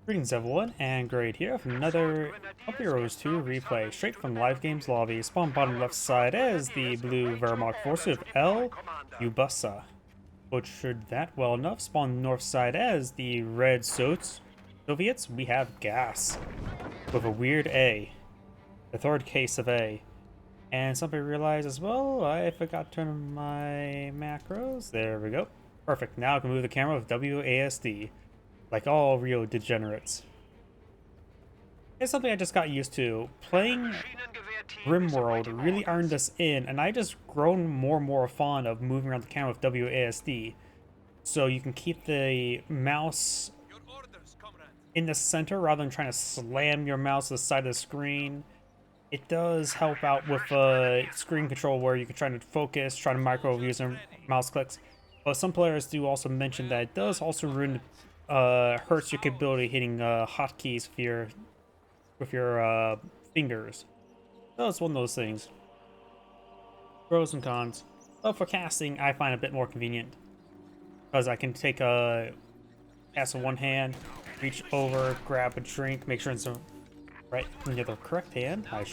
Greetings everyone, and Great here with another Up Heroes 2 replay, straight from Live Games Lobby. Spawn bottom left side as the blue Wehrmacht force with LJubisa. Butchered that well enough. Spawn north side as the red Soviets. We have gas with a weird A, the third case of A. And somebody realized as well, I forgot to turn on my macros. There we go. Perfect. Now I can move the camera with WASD. Like all real degenerates. It's something I just got used to. Playing RimWorld really earned us in, and I just grown more and more fond of moving around the camera with WASD. So you can keep the mouse in the center rather than trying to slam your mouse to the side of the screen. It does help out with screen control where you can try to focus, try to micro using mouse clicks. But some players do also mention that it does also ruin hurts your capability hitting hotkeys with your fingers. So it's one of those things. Pros and cons. But for casting, I find it a bit more convenient because I can take a cast with one hand, reach over, grab a drink, make sure it's right in the correct hand. I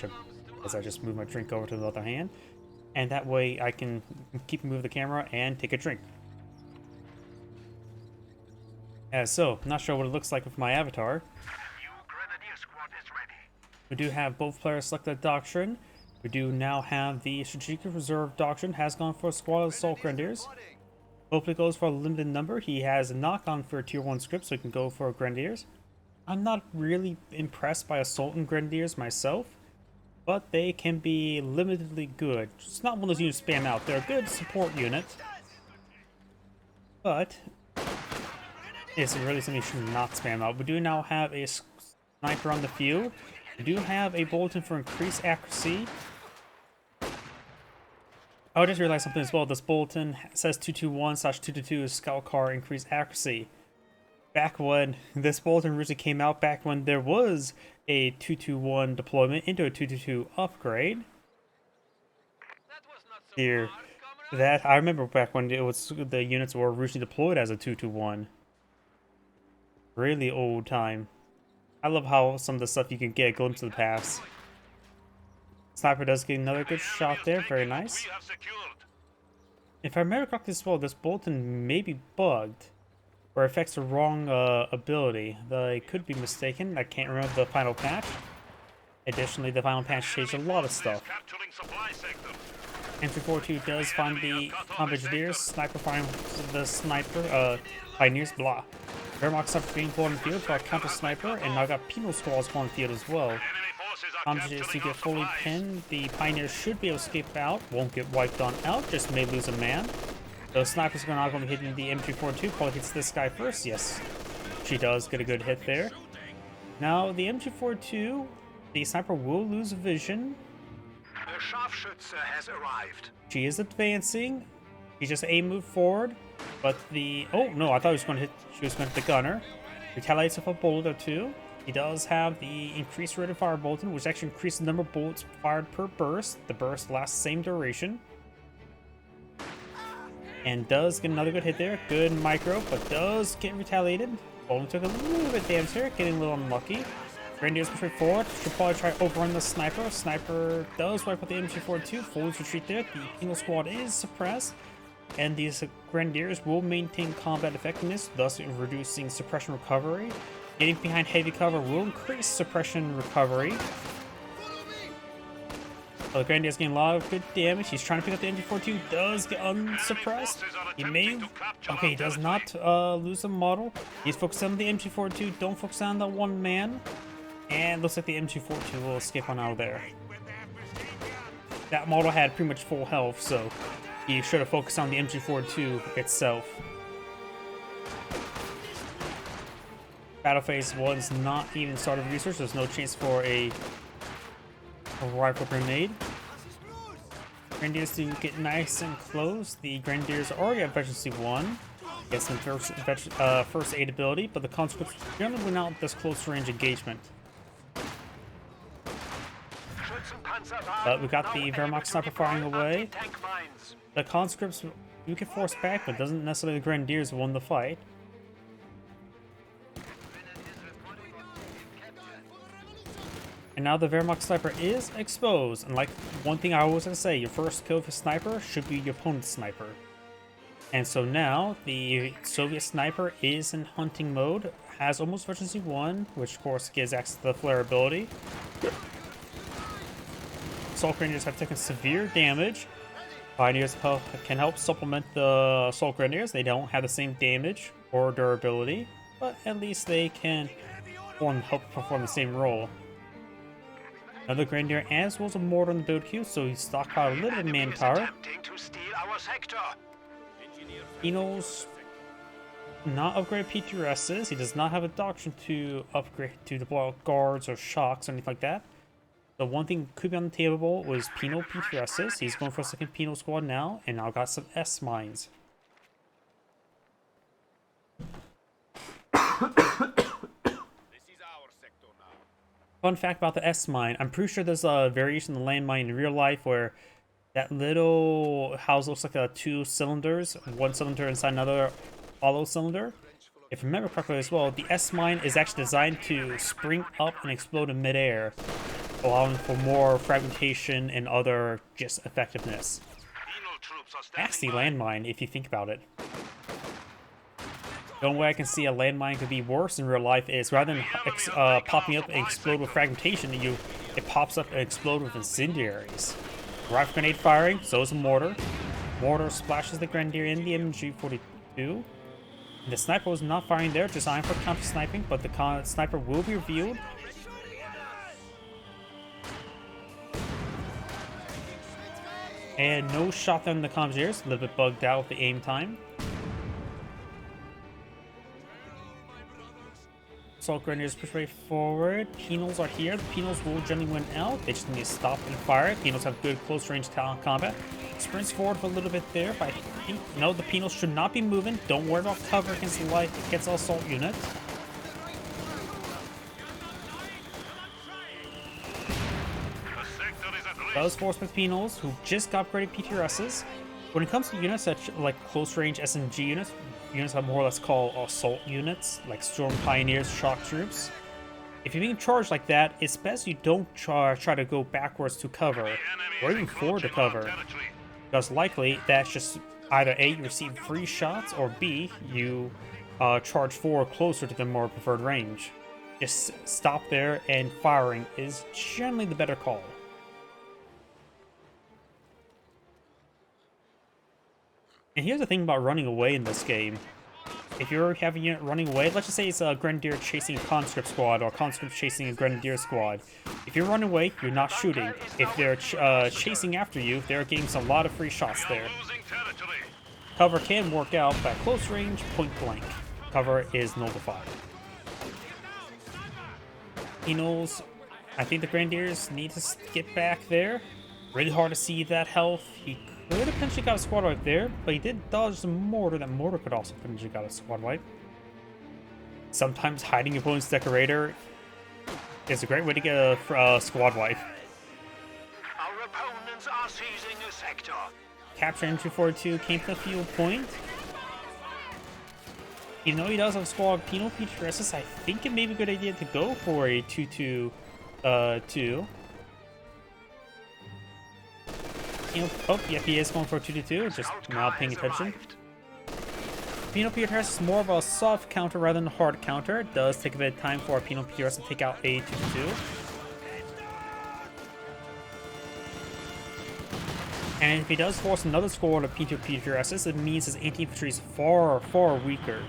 just move my drink over to the other hand, and that way I can keep moving the camera and take a drink. So, not sure what it looks like with my avatar. We do have both players select the doctrine. We do now have the strategic reserve doctrine has gone for a squad of assault grenadiers. Hopefully goes for a limited number. He has a knock-on for a tier 1 script, so he can go for grenadiers. I'm not really impressed by assault and grenadiers myself, but they can be limitedly good. It's not one of those units spam out. They're a good support unit, but it's really something you should not spam out. We do now have a sniper on the field. We do have a bulletin for increased accuracy. I just realized something as well. This bulletin says 221/222 scout car increased accuracy. Back when this bulletin originally came out, back when there was a 221 deployment into a 222 upgrade. Here, that I remember back when it was the units were originally deployed as a 221. Really old time. I love how some of the stuff you can get a glimpse of the past. Sniper does get another good shot there, very nice. If I remember correctly as well, this bulletin may be bugged, or affects the wrong ability. I could be mistaken, I can't remember the final patch. Additionally, the final patch changed a lot of stuff. M342 does find the Engineers, sniper firing the sniper, pioneers, blah. Wehrmacht sniper being pulled on the field for a counter sniper, and now got penal squads on the field as well. Engineers to get fully pinned, the pioneers should be able to escape out, won't get wiped on out, just may lose a man. Those snipers are not going to be hitting the M242, probably hits this guy first, yes. She does get a good hit there. Now, the M242, the sniper will lose vision. The Scharfschütze has arrived. She is advancing. She just move forward, but the... Oh, no, I thought she was going to hit the gunner. Retaliates with a bullet or two. He does have the increased rate of fire bulletin, which actually increases the number of bullets fired per burst. The burst lasts the same duration. And does get another good hit there. Good micro, but does get retaliated. Only took a little bit damage here, getting a little unlucky. Grenadiers push forward. Should probably try to overrun the sniper. Sniper does wipe out the MG42. Fully retreat there. The penal squad is suppressed. And these Grenadiers will maintain combat effectiveness, thus reducing suppression recovery. Getting behind heavy cover will increase suppression recovery. The Grenadier's getting a lot of good damage. He's trying to pick up the MG42. Does get unsuppressed. He may... Okay, he does not lose the model. He's focused on the MG42. Don't focus on the one man. And looks like the MG42 will escape on out of there. That model had pretty much full health, so he should have focused on the MG42 itself. Battle phase 1's not even started research. There's no chance for a rifle grenade. Grenadiers do get nice and close. The Grenadiers already have Efficiency 1. Get some first aid ability, but the consequence generally went out this close range engagement. But we got the Wehrmacht sniper firing away. The conscripts you can force back, but doesn't necessarily the Grenadiers won the fight. And now the Wehrmacht sniper is exposed. And like one thing I always gonna say, your first kill of a sniper should be your opponent's sniper. And so now the Soviet sniper is in hunting mode, has almost efficiency 1, which of course gives access to the flare ability. Assault Grenadiers have taken severe damage. Pioneers can help supplement the Assault Grenadiers. They don't have the same damage or durability, but at least they can help perform the same role. Another Grenadier as well as a mortar in the build queue, so he's stockpiled a little bit of manpower. Enos not upgrade PTRSs. He does not have a doctrine to upgrade to deploy guards or shocks or anything like that. The one thing could be on the table was penal PTRSs. He's going for a second penal squad now, and now got some S mines. Fun fact about the S mine: I'm pretty sure there's a variation of the landmine in real life where that little house looks like 2 cylinders, one cylinder inside another hollow cylinder. If I remember correctly as well, the S mine is actually designed to spring up and explode in midair, allowing for more fragmentation and other just effectiveness. That's the landmine, if you think about it. The only way I can see a landmine could be worse in real life is rather than popping up and explode with fragmentation, it pops up and explodes with incendiaries. Rifle grenade firing, so is a mortar. Mortar splashes the Grenadier in the MG42. The sniper was not firing there, designed for counter sniping, but the sniper will be revealed. And no shot there in the Commandeers, a little bit bugged out with the aim time. Assault Grenadiers push way forward. Penals are here. The Penals will generally win out. They just need to stop and fire. Penals have good close range combat. Sprints forward for a little bit there, but I think, no, the Penals should not be moving. Don't worry about cover against the assault unit. Those Forceback Penals who just got upgraded PTRSs. When it comes to units such like close range SMG units are more or less called assault units, like Storm Pioneers, Shock Troops. If you're being charged like that, it's best you don't try to go backwards to cover, or even forward to cover, because likely that's just either A, you receive free shots, or B, you charge forward closer to the more preferred range. Just stop there, and firing is generally the better call. And here's the thing about running away in this game. If you're having a unit running away, let's just say it's a Grenadier chasing a conscript squad, or conscript chasing a Grenadier squad. If you're running away, you're not shooting. If they're chasing after you, they're getting a lot of free shots there. Cover can work out, but at close range, point blank. Cover is nullified. Penals, I think the Grenadiers need to get back there. Really hard to see that health. He could have potentially got a squad wipe there, but he did dodge the mortar. That mortar could also potentially got a squad wipe. Sometimes hiding your opponent's decorator is a great way to get a squad wipe. Our opponents are seizing a sector. Capture MG42 came to the field point. Even though he does have squad penal PTRSs, I think it may be a good idea to go for a 2-2-2. Oh, yeah, he is going for a 2-2-2, just not paying attention. Penal PTRS is more of a soft counter rather than a hard counter. It does take a bit of time for a Penal PTRS to take out a 2-2. And if he does force another squad of Penal PTRSs, it means his anti-infantry is far, far weaker.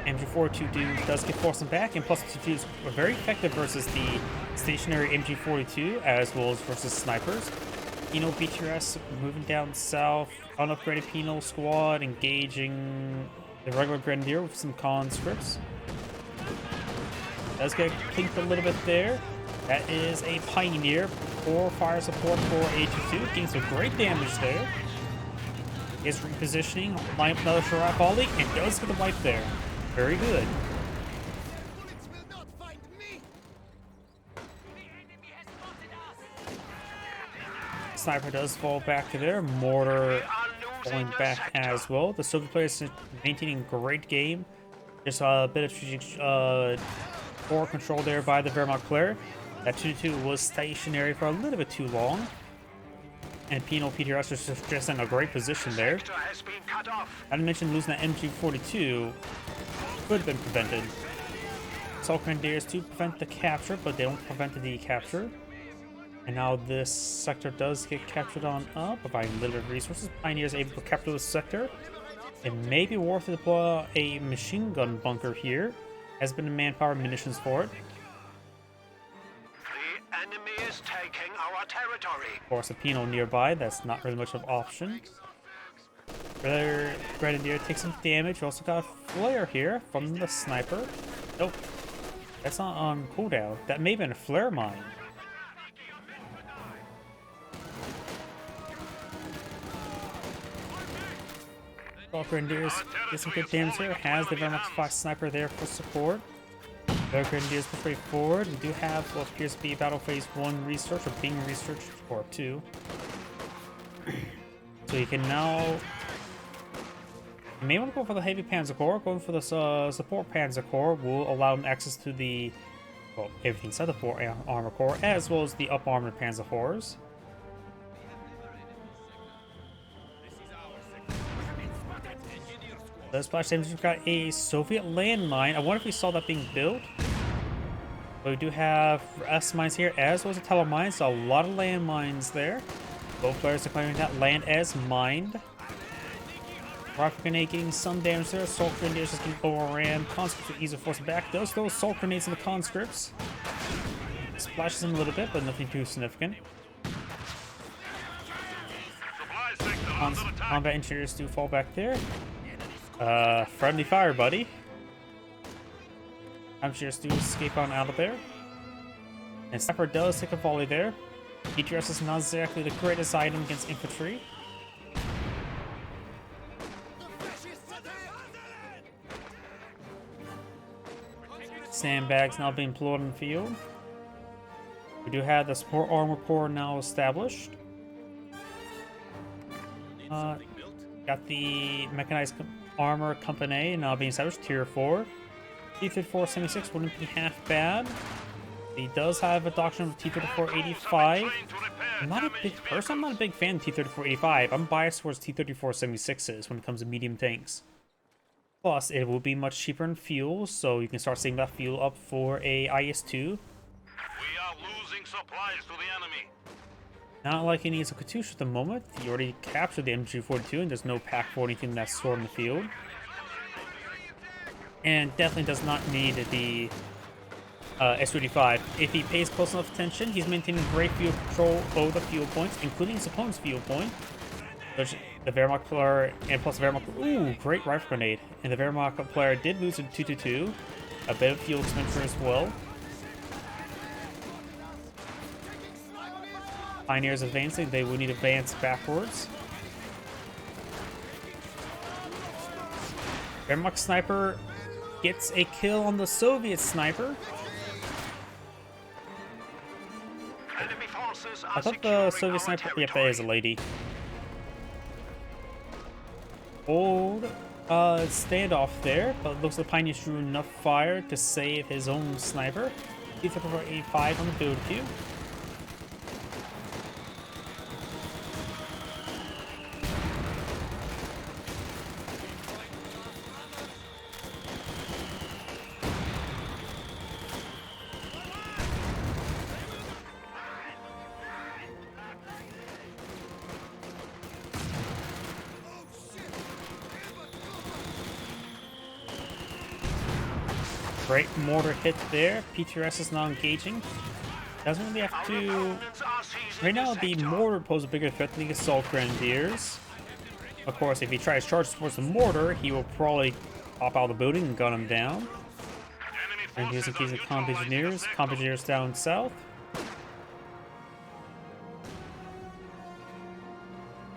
MG42 does get forcing back, and plus 2 is very effective versus the stationary MG42 as well as versus snipers. Penal PTRS moving down south, unupgraded Penal squad engaging the regular Grenadier with some conscripts. Does get clinked a little bit there. That is a Pioneer for fire support for A22, getting some great damage there. Is repositioning, line up another Sharap volley, and does get a wipe there. Very good. Sniper does fall back to there. Mortar falling back as well. The Soviet players maintaining great game. Just a bit of strategic forward control there by the Wehrmacht player. That 2-2 was stationary for a little bit too long. And Penal PTRS was just in a great position there. I didn't mention losing that MG42 could have been prevented. Assault Grenadiers to prevent the capture, but they don't prevent the capture. And now this sector does get captured on up, providing a little bit of resources. Pioneers able to capture this sector. It may be worth to deploy a machine gun bunker here. Has been manpower and munitions for it. The enemy is taking our territory. Of course, a Penal nearby. That's not really much of an option. Brother Grenadier takes some damage. We also got a flare here from the sniper. Nope. That's not on cooldown. That may have been a flare mine. Grenadiers get some good damage here. Has the Wehrmacht 5 sniper there for support. The Grenadiers push way forward. We do have what appears to be Battle Phase 1 research or being researched for 2. So you can now. You may want to go for the Heavy Panzer Corps. Going for the Support Panzer Corps will allow them access to the. Well, everything except the 4 Armor Corps, as well as the Up Armored Panzer Corps. The splash damage, we've got a Soviet landmine. I wonder if we saw that being built. But we do have S mines here, as well as a telemine, so a lot of landmines there. Both players declaring that land as mined. Rocket grenade getting some damage there. Assault grenadiers just getting overran. Conscripts will easily force back. Does throw assault grenades in the conscripts. Splashes them a little bit, but nothing too significant. Combat engineers do fall back there. Friendly fire, buddy. I'm just to escape on out of there. And Sniper does take a volley there. PTRS is not exactly the greatest item against infantry. Sandbags now being deployed in the field. We do have the support armor corps now established. Got the mechanized armor company now being established, tier 4. T-34-76 wouldn't be half bad. He does have a doctrine of T-34-85. I'm not a big person. I'm not a big fan of T-34-85. I'm biased towards T-34-76s when it comes to medium tanks. Plus, it will be much cheaper in fuel, so you can start saving that fuel up for a IS-2. We are losing supplies to the enemy. Not like he needs a Katyusha at the moment. He already captured the MG42, and there's no pack for anything that's stored in the field. And definitely does not need the S-35. If he pays close enough attention, he's maintaining great fuel control over the fuel points, including his opponent's fuel point. The Wehrmacht player, and plus the Wehrmacht, ooh, great rifle grenade. And the Wehrmacht player did lose a 2-2-2. A bit of fuel expenditure as well. Pioneers advancing, they will need to advance backwards. Wehrmacht sniper gets a kill on the Soviet sniper. I thought the Soviet sniper, yep, that is a lady. Old standoff there, but looks like Pioneers drew enough fire to save his own sniper. T-34-85 on the build queue. Great mortar hit there. PTRS is not engaging. Doesn't really have to. Right now, the mortar poses a bigger threat than the assault grenadiers. Of course, if he tries to charge towards the mortar, he will probably pop out of the building and gun him down. And here's a case of comp engineers. Comp engineers down south.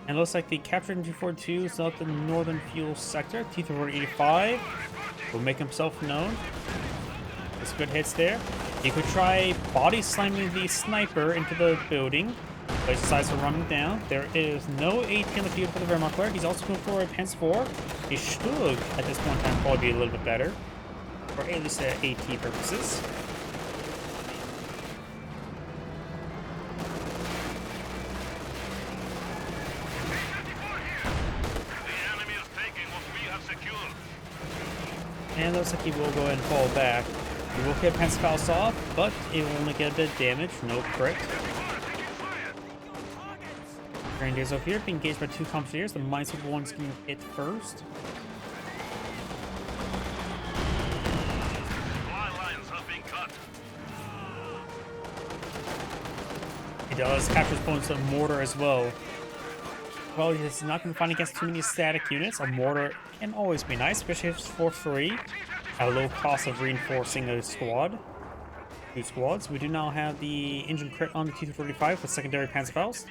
And it looks like the captured MG42 is out the northern fuel sector. T-34-85 will make himself known. There's good hits there. He could try body slamming the sniper into the building. Place decides to run him down. There is no AT on the field for the Wehrmacht player. He's also going for a Pence 4. He should, at this point in time, probably be a little bit better. Or at least at AT purposes. And looks like he will go ahead and fall back. He will get Pence Faust off, but it will only get a bit of damage, no crit. Grenadiers over here being engaged by 2 Companiers. The Minesweeper one's going to hit first. He does capture his opponent's mortar as well. Well, he's not going to find against too many static units. A mortar can always be nice, especially if it's for free at a low cost of reinforcing a squad. 2 squads. We do now have the engine crit on the T-235 with secondary Panzerfaust,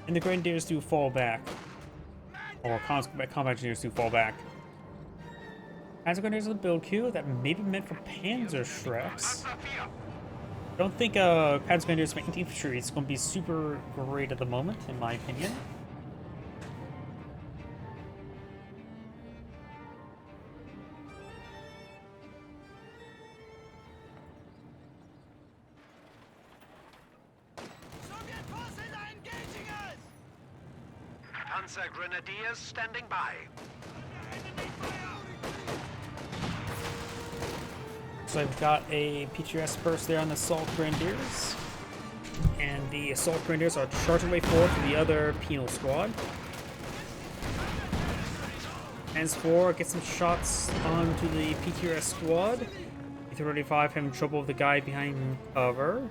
and the Grenadiers do fall back. Or combat engineers do fall back. Panzer Grenadiers is a build queue that may be meant for Panzer Shreks. I don't think Panzer Grenadiers for infantry is going to be super great at the moment, in my opinion. Panzer Grenadiers standing by. So I've got a PTS burst there on the Assault Grenadiers. And the Assault Grenadiers are charging way forward to the other Penal Squad. Hands 4 get some shots onto the PTS squad. P-35 having trouble with the guy behind cover.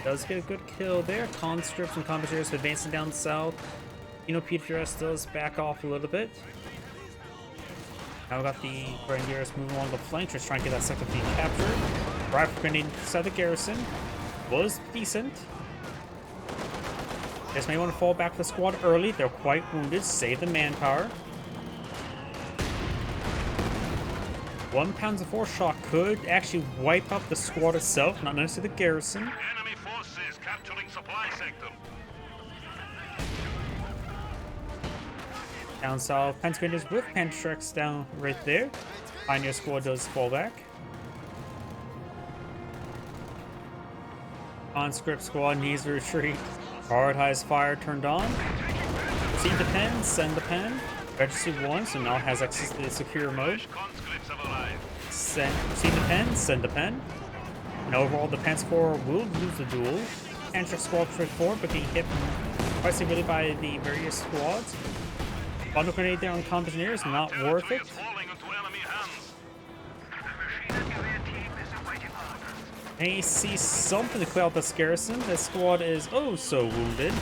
Does get a good kill there. Conscripts and Compagers advancing down south. PTS does back off a little bit. Now we got the Grenadiers moving along the flank, just trying to get that sector being captured. Rifle grenade inside the garrison was decent. Just may want to fall back the squad early. They're quite wounded. Save the manpower. 1 Panzer IV shot could actually wipe out the squad itself, not necessarily the garrison. Enemy forces capturing supply sector. Down south, Panzer Grenadiers with Pantrix down right there. Pioneer squad does fall back. Conscript squad needs to retreat. Prioritize fire turned on. Proceed to pen, send the pen. Registry 1, so now has access to the secure mode. Proceed to pen, send the pen. And overall, the Panzer IV will lose the duel. Panzer squad straight forward, but being hit quite severely by the various squads. Bundle grenade there on Compagers, not worth it. And he sees something to clear out this garrison. This squad is oh so wounded.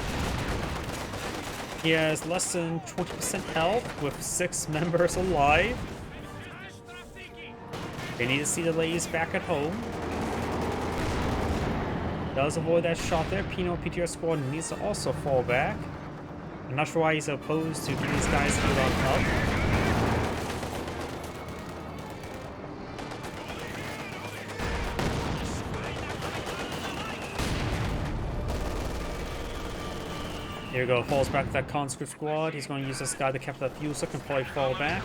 He has less than 20% health with 6 members alive. They need to see the ladies back at home. Does avoid that shot there. Pinot PTR squad needs to also fall back. I'm not sure why he's opposed to giving these guys a good on help. Here we go, falls back to that conscript squad. He's going to use this guy to capture that fuel, so can probably fall back.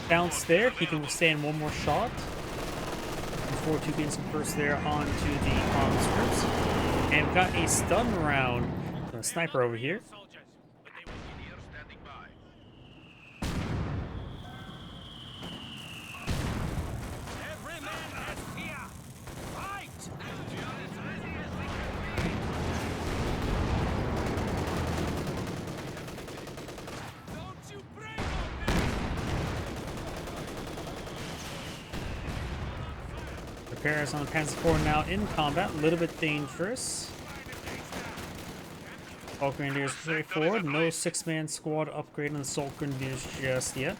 Bounce there, he can withstand 1 more shot. Before 2 getting some burst there onto the conscripts. And we've got a stun round. A sniper over here. Repairs on Panzer IV now in combat, a little bit dangerous. Assault Grenadiers straight forward, no 6-man squad upgrade on the Assault Grenadiers just yet.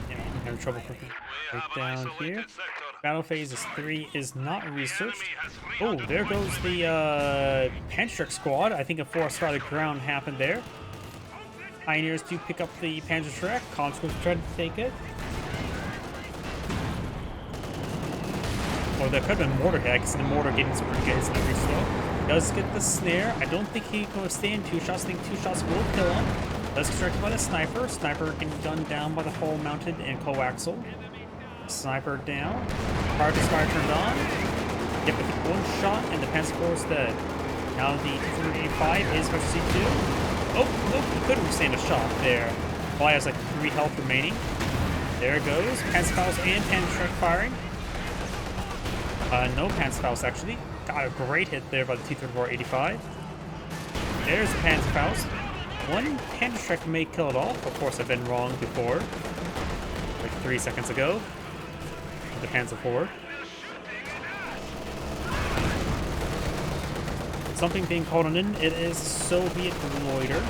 Yeah, I'm having trouble clicking right down here. Battle Phase 3 is not researched. Oh, there goes the Panzer squad. I think a forest fire to the ground happened there. Pioneers do pick up the Panzer Conscripts try to take it. Or that could have been mortar hit, because the mortar getting some pretty good every slow. Does get the snare. I don't think he can withstand 2 shots. I think 2 shots will kill him. Does get distracted by the sniper. Sniper getting gunned down by the hull mounted and coaxial. Sniper down. Power fire turned on. Yep, with 1 shot and the Panzer IV is dead. Now the 285 is versus C2. Oh, he couldn't withstand a shot there. Well, he has like 3 health remaining. There it goes. Panzer and Panzer firing. No Panzerfaust actually. Got a great hit there by the T-34-85. There's the Panzerfaust. 1 Panzerstrike may kill it off. Of course, I've been wrong before. Like 3 seconds ago. With the Panzer IV. Something being called on in. It is Soviet Loiter.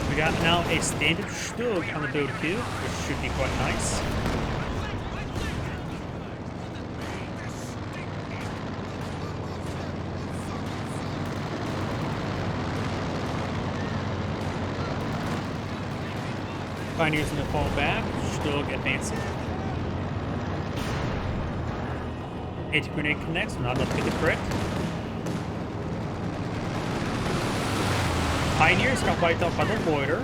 We got now a standard Stug on the build queue, which should be quite nice. Pioneers in the fall back, Stug advancing. Anti-grenade connects, not enough to get the crit. Pioneers got wiped out by the Loiter.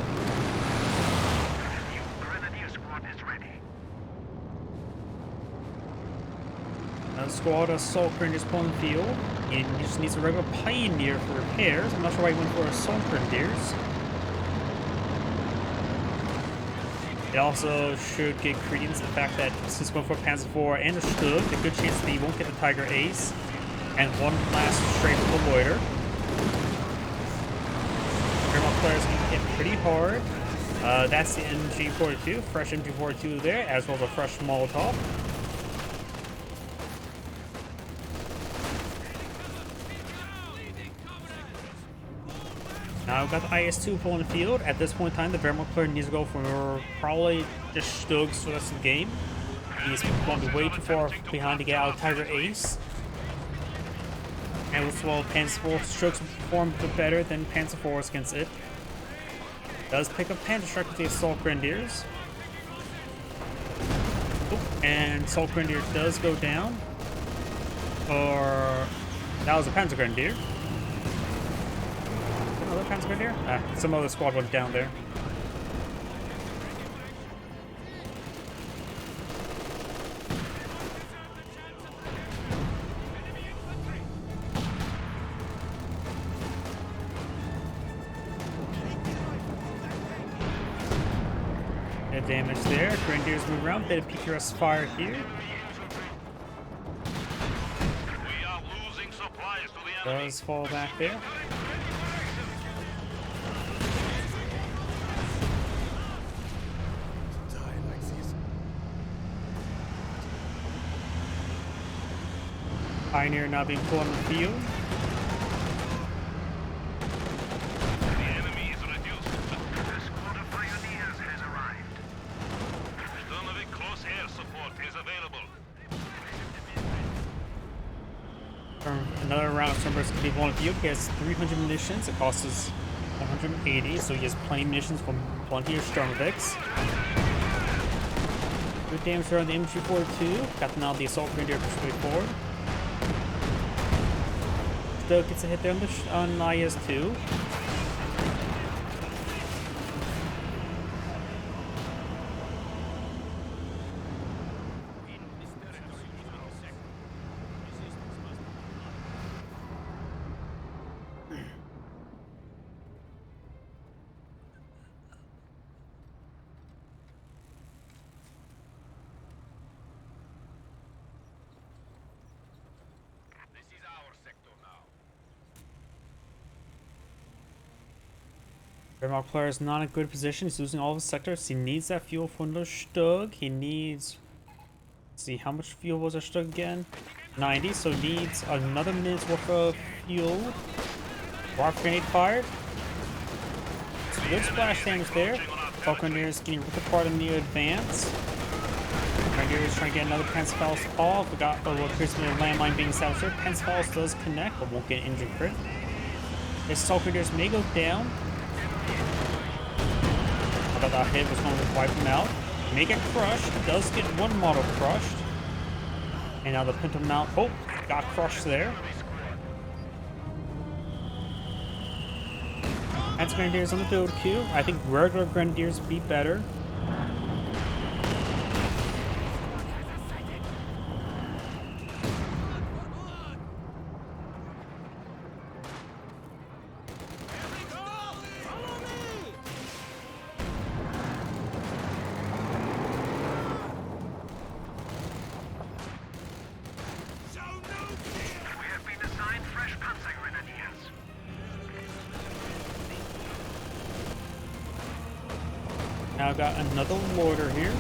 Now the squad Assault Grenadiers pulling the field. And he just needs a regular Pioneer for repairs. I'm not sure why he went for Assault Grenadiers. It also should get credence to the fact that since going for Panzer IV and a Stug, the good chance that he won't get the Tiger Ace. And 1 last straight from the Loiter. Players can hit pretty hard. That's the MG42, fresh MG42 there, as well as a fresh Molotov. Now we've got the IS-2 pulling the field. At this point in time, the Wehrmacht player needs to go for probably just Stugs for the rest of the game. He's going way too far behind to get out of Tiger Ace. And with well, Panzer IV strokes perform a bit better than Panzer IVs against it. Does pick up Panzerstrike with the Assault Grenadiers. Oh, and Assault Grenadier does go down. Or that was a Panzer Grenadier. Another Panzer Grenadier? Some other squad went down there. Damage there. Grenadiers move around. Bit of PQRS fire here. Does fall back there. Pioneer now being pulled on the field. Another round of numbers can be one of you. He has 300 munitions. It costs us 180, so he has plenty of munitions from plenty of Sturmovix. Good damage around the MG42. Got now the Assault Grenadier pushed forward. Still gets a hit there on IS-2. Wehrmacht player is not in a good position. He's losing all of his sectors. He needs that fuel from the Stug. He needs... Let's see, how much fuel was our Stug again? 90, so needs another minute's worth of fuel. Rock grenade fired. Some good splash damage there. Assault Grenadiers getting ripped apart in the advance. Grenadiers trying to get another Pensacolas off. We got a little appears to be a landmine being established here. Pensacolas does connect, but won't get injured crit. This Assault Grenadiers may go down. I thought that hit was going to wipe him out. May get crushed. Does get one model crushed. And now the Pinto Mount. Oh, got crushed there. That's Grenadiers on the build queue. I think regular Grenadiers would be better. Now got another Lorder here.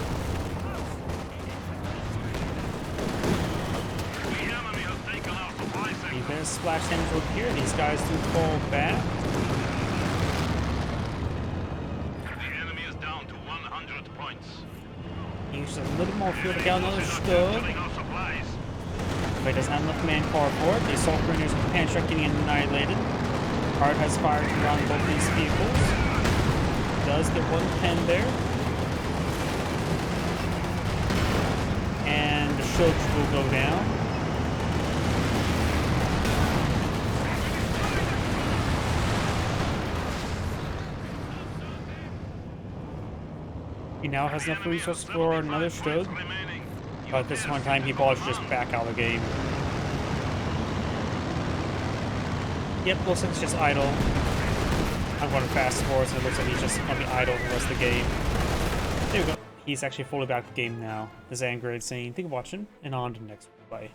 Defense splash damage over here. These guys do fall back. The enemy is down to 100 points. Use a little more fuel to get another Stug. But he doesn't have enough manpower for it. The Assault Grenadiers with Pan Truck getting annihilated. Card has fired around both these vehicles. Does get one pen there. And the Shilch will go down. He now has enough resources for another Stug. But this one time he balls just back out of the game. Yep, looks like it's just idle. I'm going to fast forward, so it looks like he's just going to be idle the rest of the game. There we go. He's actually fully back to the game now. The Zangrade saying, thank you for watching, and on to the next play.